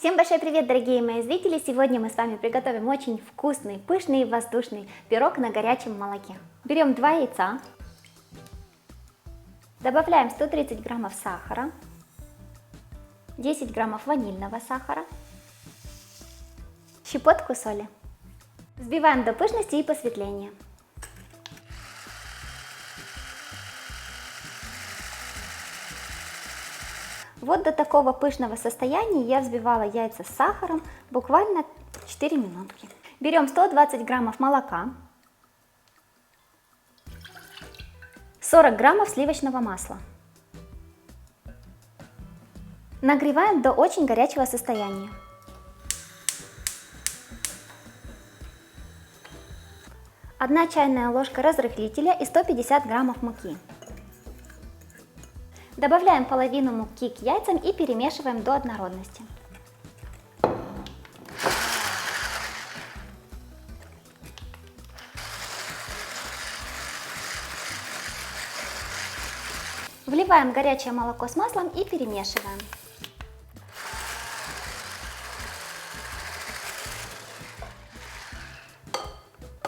Всем большой привет, дорогие мои зрители! Сегодня мы с вами приготовим очень вкусный, пышный и воздушный пирог на горячем молоке. Берем 2 яйца, добавляем 130 граммов сахара, 10 граммов ванильного сахара, щепотку соли. Взбиваем до пышности и посветления. Вот до такого пышного состояния я взбивала яйца с сахаром буквально 4 минутки. Берем 120 граммов молока, 40 граммов сливочного масла. Нагреваем до очень горячего состояния. Одна чайная ложка разрыхлителя и 150 граммов муки. Добавляем половину муки к яйцам и перемешиваем до однородности. Вливаем горячее молоко с маслом и перемешиваем.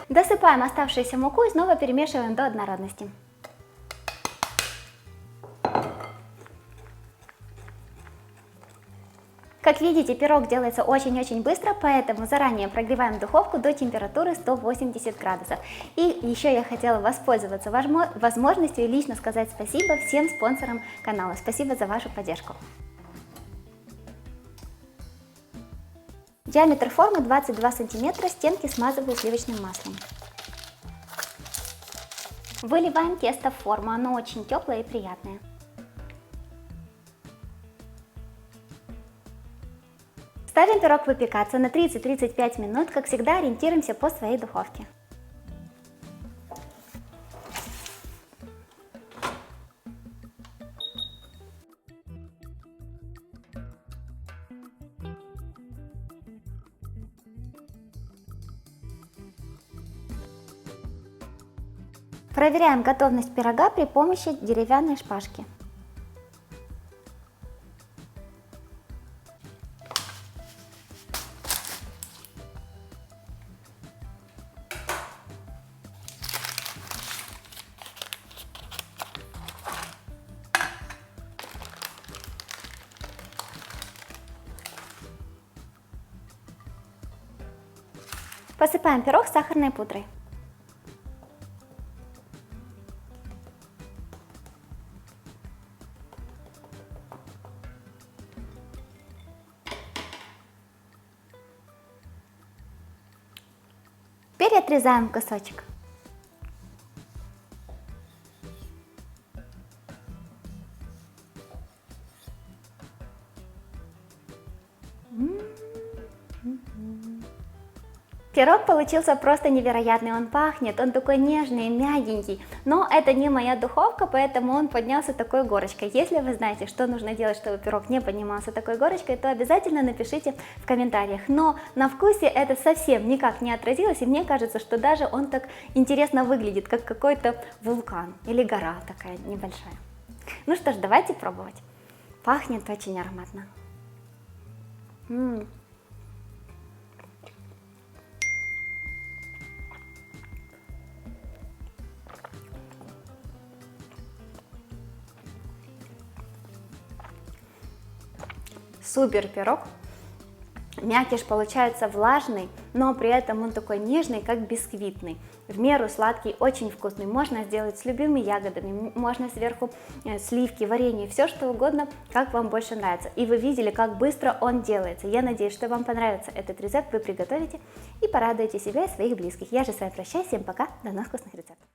Досыпаем оставшуюся муку и снова перемешиваем до однородности. Как видите, пирог делается очень-очень быстро, поэтому заранее прогреваем духовку до температуры 180 градусов. И еще я хотела воспользоваться возможностью и лично сказать спасибо всем спонсорам канала. Спасибо за вашу поддержку. Диаметр формы 22 сантиметра, стенки смазываю сливочным маслом. Выливаем тесто в форму, оно очень теплое и приятное. Ставим пирог выпекаться на 30-35 минут, как всегда ориентируемся по своей духовке. Проверяем готовность пирога при помощи деревянной шпажки. Посыпаем пирог сахарной пудрой. Теперь отрезаем кусочек. Пирог получился просто невероятный, он пахнет, он такой нежный, мягенький, но это не моя духовка, поэтому он поднялся такой горочкой. Если вы знаете, что нужно делать, чтобы пирог не поднимался такой горочкой, то обязательно напишите в комментариях. Но на вкусе это совсем никак не отразилось, и мне кажется, что даже он так интересно выглядит, как какой-то вулкан или гора такая небольшая. Ну что ж, давайте пробовать. Пахнет очень ароматно. Супер пирог, мякиш получается влажный, но при этом он такой нежный, как бисквитный, в меру сладкий, очень вкусный. Можно сделать с любыми ягодами, можно сверху сливки, варенье, все что угодно, как вам больше нравится. И вы видели, как быстро он делается. Я надеюсь, что вам понравится этот рецепт, вы приготовите и порадуете себя и своих близких. Я же с вами прощаюсь, всем пока, до новых вкусных рецептов.